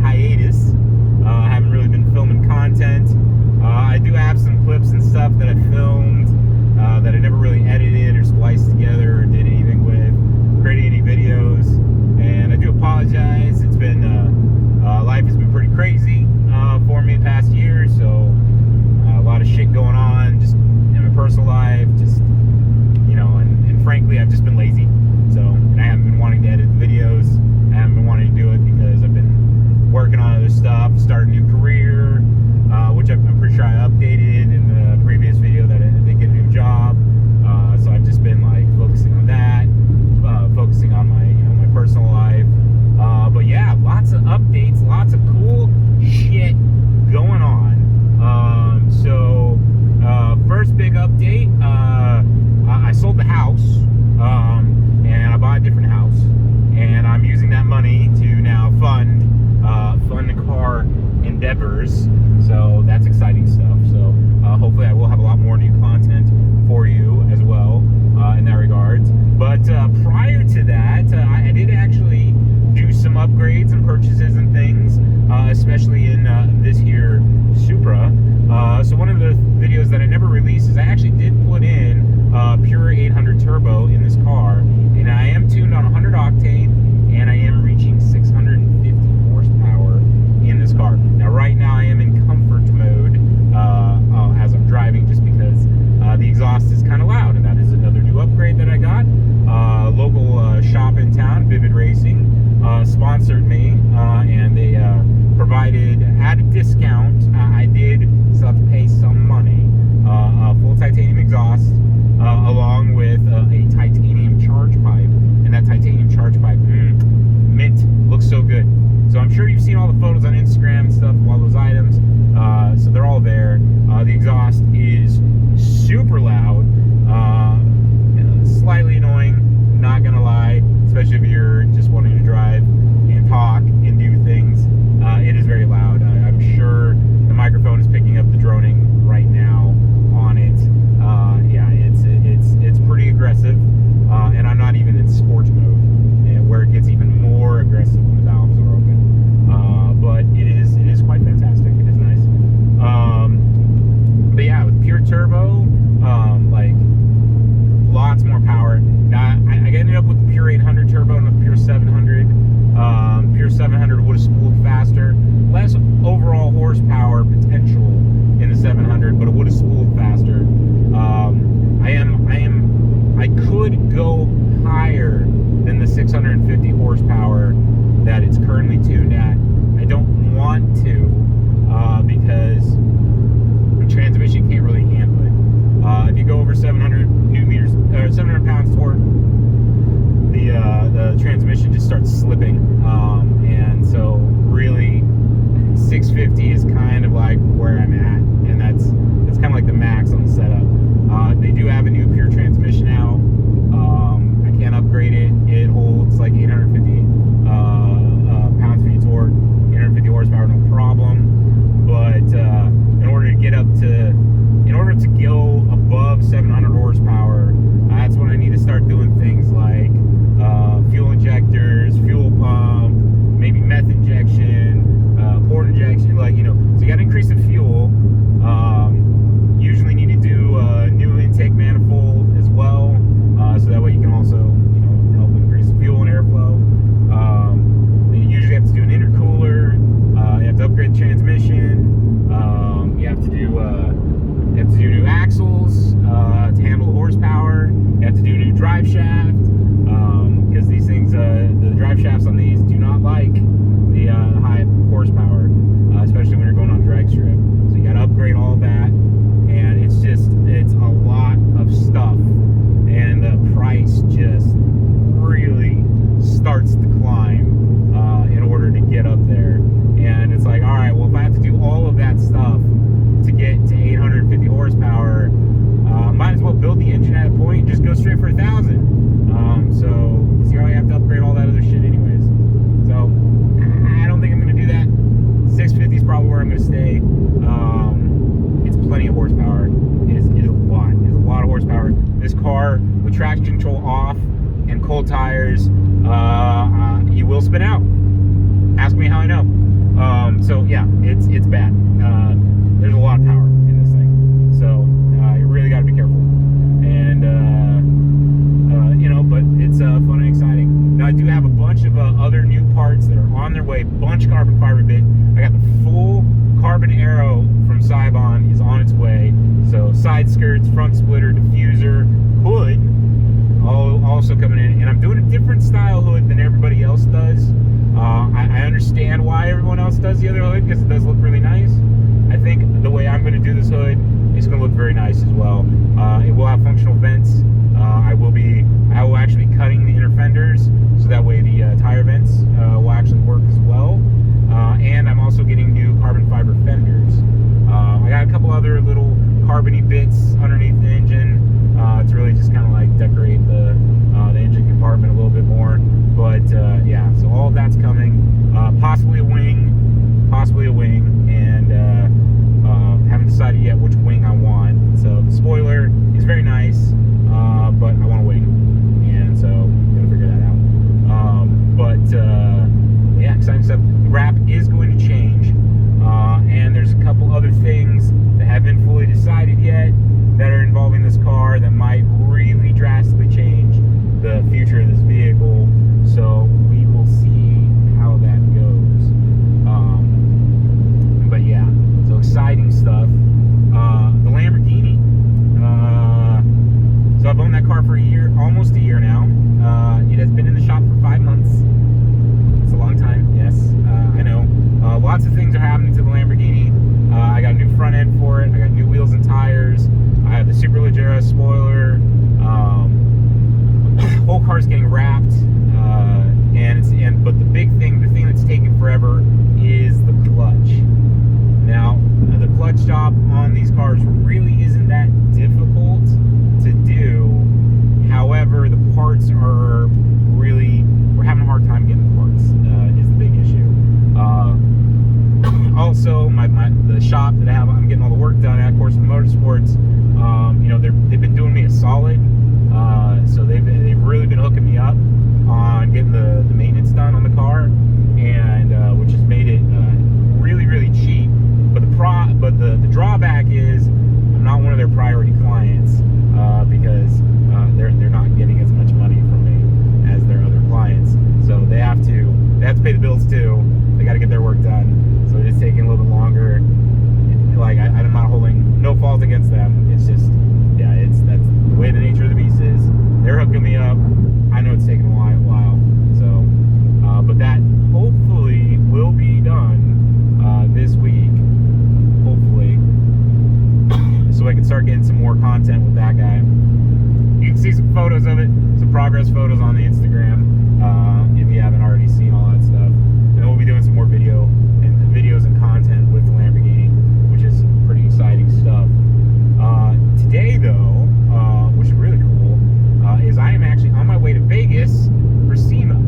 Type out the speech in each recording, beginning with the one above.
hiatus. I haven't really been filming content. I do have some clips and stuff that I filmed that I never really edited or spliced together or did anything with, creating any videos. And I do apologize. It's been life has been pretty crazy for me the past year, so a lot of shit going on just in my personal life, just, you know, and frankly I've just been lazy. So, and I haven't been wanting to edit the videos. I haven't been wanting to do it because I've been working on other stuff, started a new career, which I'm pretty sure I updated in the previous video that I did get a new job. So I've just been like focusing on that, focusing on my, you know, my personal life. But yeah, lots of updates, lots of cool shit going on. So first big update, I sold the house, and I bought a different house, and I'm using that money to now fund car endeavors. So that's exciting stuff. So hopefully I will have a lot more new content for you as well in that regard. But prior to that, I did actually do some upgrades and purchases and things, especially in this here Supra. So one of the videos that I never released is I actually did put in pure 800 turbo in this car, and I am tuned on 100 octane, and I am reaching 650 horsepower in this car. Now right now I am in comfort mode as I'm driving, just because the exhaust is kind of loud, and that is another new upgrade that I got. Local shop in town, Vivid Racing, sponsored me, and they provided, at a discount, I did still have to pay some money, full titanium exhaust, along with a titanium charge pipe, and that titanium charge pipe, mint, looks so good. So I'm sure you've seen all the photos on Instagram and stuff of all those items, so they're all there. The exhaust is super loud, slightly annoying, not gonna lie, especially if you're just wanting to drive and talk and do things. It is very loud. I'm sure the microphone is picking up the droning right now on it. Yeah, it's pretty aggressive, and I'm not even in sports mode, where it gets even more aggressive when the valves are open. But it is quite fantastic. It is nice. But yeah, with pure turbo, like lots more power. Now I ended up with the pure 800 turbo and the pure 700. Pure 700 So yeah, it's bad. There's a lot of power in this thing, so you really got to be careful. And but it's fun and exciting. Now I do have a bunch of other new parts that are on their way. Bunch of carbon fiber bit. I got the full carbon aero from Cybon is on its way. So side skirts, front splitter, diffuser, hood, all also coming in. And I'm doing a different style hood than everybody else does. I understand why everyone else does the other hood, because it does look really nice. I think the way I'm going to do this hood is going to look very nice as well. It will have functional vents. I will actually be cutting the inner fenders, so that way the tire vents will actually work as well. And I'm also getting new carbon fiber fenders. I got a couple other little carbony bits underneath the engine to really just kind of like decorate the engine compartment a little bit more. But yeah, so all of that's coming. Possibly a wing, and haven't decided yet which wing I want. So the spoiler is very nice, but I want a wing, and so I'm gonna figure that out. Yeah, exciting stuff. The wrap is going to change, and there's a couple other things that haven't been fully decided yet that are involving this car that might really drastically change the future of this vehicle. So we will see how that goes. But yeah, so exciting stuff. The Lamborghini. So I've owned that car for a year, almost a year now. It has been in the shop for 5 months. It's a long time, yes, I know. Lots of things are happening to the Lamborghini. I got a new front end for it. I got new wheels and tires. I have the Superleggera spoiler. Whole car's getting wrapped. But the big thing, the thing that's taking forever, is the clutch. Now, the clutch job on these cars really isn't that difficult to do. However, the parts are really, we're having a hard time getting the parts, is the big issue. Also, the shop that I'm getting all the work done at, Course Motorsports, they've been doing me a solid. So they've really been hooking me up on getting the maintenance done on the car, and which has made it really, really cheap. But the drawback is I'm not one of their priority clients, because they're not getting as much money from me as their other clients. So they have to pay the bills too. They got to get their work done. So it's taking a little bit longer. Like I'm not holding no fault against them. It's just, yeah, that's the way the nature of the beast is. They're hooking me up. I know it's taking a while. So, but that hopefully will be done this week. Hopefully, so I can start getting some more content with that guy. You can see some photos of it, some progress photos on the Instagram, if you haven't already seen all that stuff. And then we'll be doing some more videos and content with the Lamborghini, which is pretty exciting stuff. Today, though, which is really cool, is I am actually on my way to Vegas for SEMA.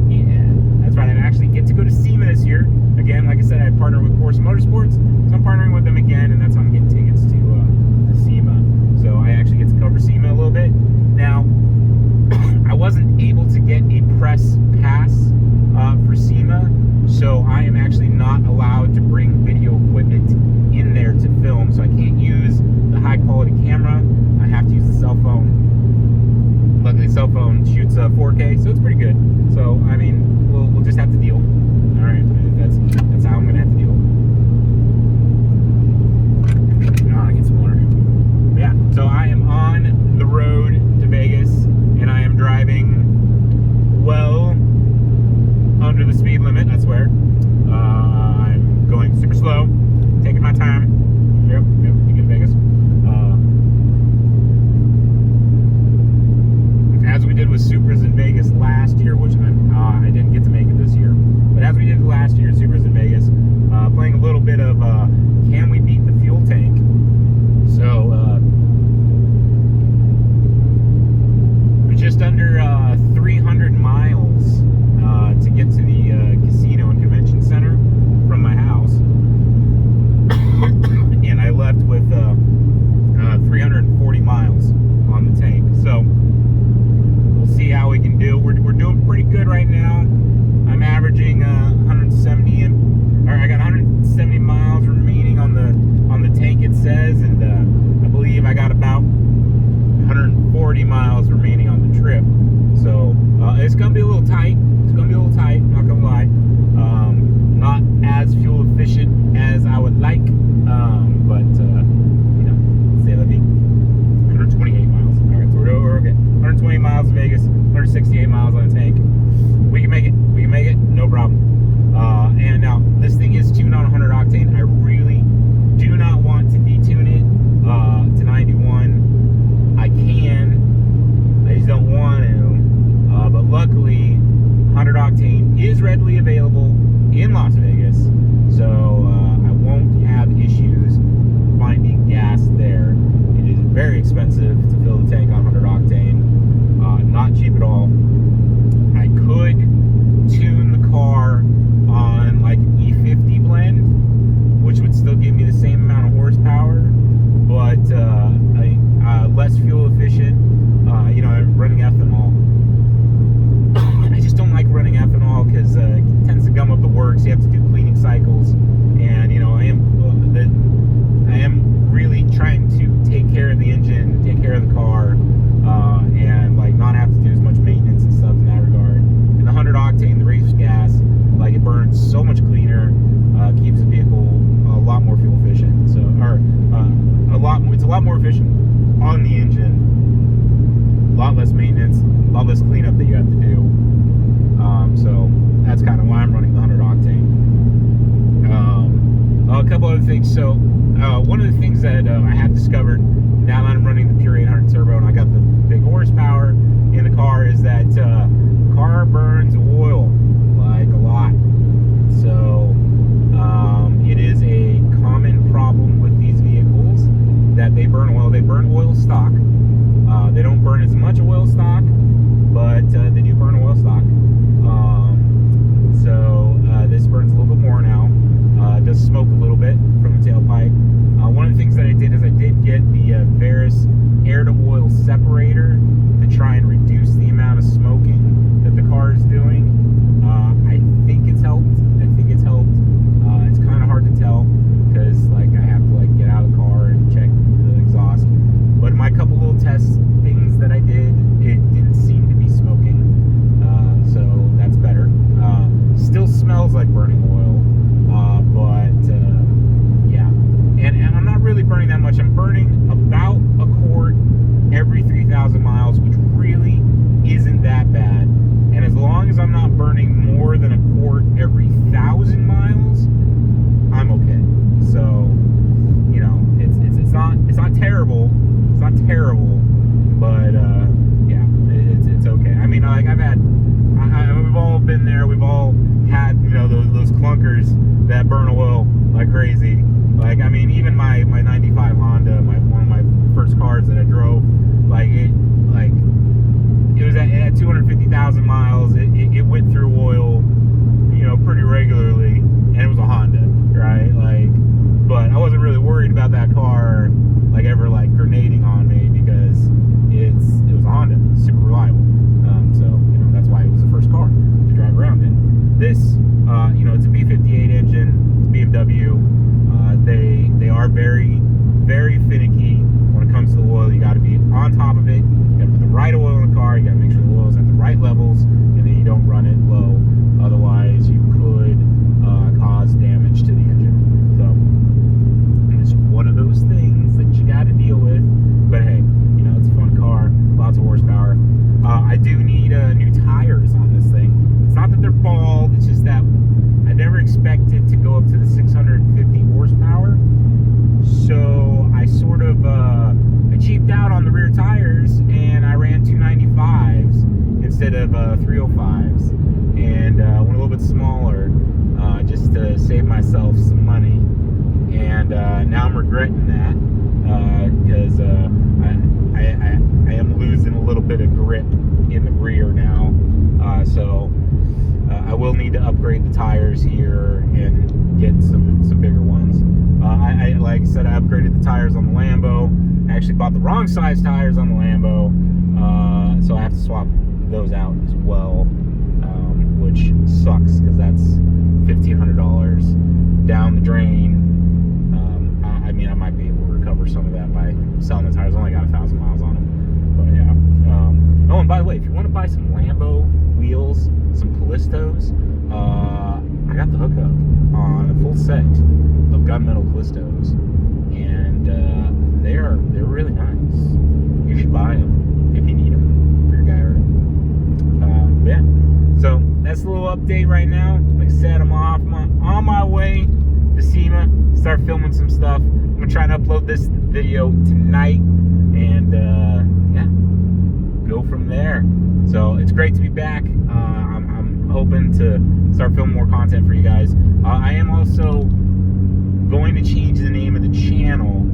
Yeah, that's right. I actually get to go to SEMA this year. Again, like I said, I partner with Course Motorsports, so I'm partnering with them again, and that's how I'm getting tickets to SEMA. So I actually get to cover SEMA a little bit. Now, I wasn't able to get a press pass for SEMA, so I am actually not allowed to bring video equipment in there to film. So I can't use the high quality camera. I have to use the cell phone. Luckily, the cell phone shoots 4K, so it's pretty good. So I mean, we'll just have to deal. All right, that's how I'm gonna have to deal. I get some water. But yeah, so I am on the road to Vegas, and I am driving well under the speed limit, I swear. I'm going super slow, taking my time. Yep, you get to Vegas. As we did with Supras in Vegas last year, which I didn't get at all. I could tune the car on like an E50 blend, which would still give me the same amount of horsepower, but less fuel efficient. Running ethanol. I just don't like running ethanol because it tends to gum up the works. You have to do cleaning cycles, and I am really trying to take care of the engine, take care of the car, and like not have to do as much maintenance and stuff in that regard. And the 100 octane, the race gas, like it burns so much cleaner, keeps the vehicle a lot more fuel efficient. So, it's a lot more efficient on the engine, a lot less maintenance, a lot less cleanup that you have to do. So that's kind of why I'm running the 100 octane. A couple other things. So one of the things that I have discovered now that I'm running the pure 800 turbo and I got the big horsepower in the car is that the car burns oil like a lot. So it is a common problem with these vehicles that they burn oil. They burn oil stock. They don't burn as much oil stock, but they do burn oil stock. This burns a little bit more now. It does smoke a little bit from the tailpipe. One of the things that I did is I did get the Veris air-to-oil separator to try and reduce the amount of smoking that the car is doing. I think it's helped. It's kind of hard to tell because like I have to like get out of the car and check the exhaust. But my couple little test things that I did, it didn't seem to be smoking. So that's better. Still smells like burning oil, but yeah. And I'm not really burning that much. I'm burning about a quart every 3,000 miles, which really isn't that bad. And as long as I'm not burning more than a quart every 1,000 miles, I'm okay. So, it's not terrible. It's not terrible, but yeah, it's okay. I mean, like we've all been there. We've all had those clunkers that burn oil like crazy. Like I mean, even my 95 Honda, one of my first cars that I drove, it was at 250,000 miles. It went through oil, pretty regularly, and it was a Honda, right? But I wasn't really worried about that car ever grenading on me because it was a Honda, super reliable. So that's why it was the first car to drive around in. This, it's a B58 engine, it's BMW. They are very, very finicky when it comes to the oil. You got to be on top of it. You got to put the right oil in the car. You got to make sure the oil is at the right levels, and then you don't run it low. Otherwise, you could cause damage to the engine. So it's one of those things that you got to deal with. But hey, it's a fun car, lots of horsepower. I do need new tires on this thing. It's not that they're bald, it's just that I never expected to go up to the 650 horsepower. So I sort of I cheaped out on the rear tires and I ran 295s instead of 305s, and went a little bit smaller just to save myself some money. And now I'm regretting that because I am losing a little bit of grip in the rear now. So I will need to upgrade the tires here and get some bigger ones. Like I said, I upgraded the tires on the Lambo. I actually bought the wrong size tires on the Lambo, so I have to swap those out as well, which sucks because that's $1,500 down the drain. I mean, I might be able to recover some of that by selling the tires. I only got 1,000 miles on them, but yeah. Oh, and by the way, if you want to buy some Lambo wheels, some Callistos, I got the hookup on a full set of gunmetal Callistos, and they're really nice. You should buy them if you need them for your guy. Yeah. So that's a little update right now. Like I said, I'm on my way to SEMA. Start filming some stuff. I'm gonna try and upload this video tonight, and yeah, go from there. So it's great to be back. I'm hoping to start filming more content for you guys. I am also going to change the name of the channel.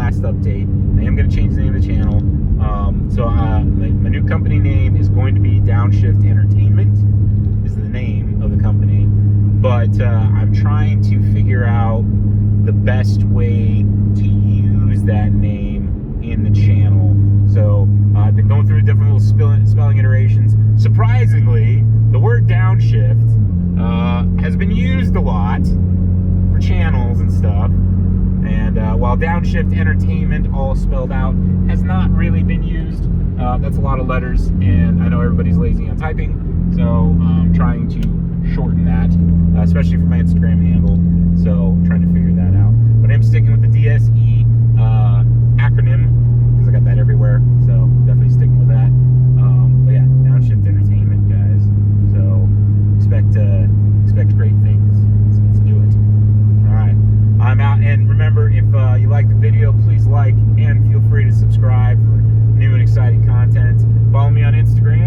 last update. I am going to change the name of the channel. My new company name is going to be Downshift Entertainment, is the name of the company. But I'm trying to figure out the best way to use that name in the channel. So I've been going through different little spelling iterations. Surprisingly, the word downshift has been used a lot for channels and stuff. And while Downshift Entertainment, all spelled out, has not really been used. That's a lot of letters, and I know everybody's lazy on typing, so I'm trying to shorten that, especially for my Instagram handle. So I'm trying to figure that out. But I'm sticking with the DSE acronym, because I got that everywhere, so definitely sticking with that. But yeah, Downshift Entertainment, guys. So expect great things. Let's do it. All right, I'm out. And remember, if you like the video, please like and feel free to subscribe for new and exciting content. Follow me on Instagram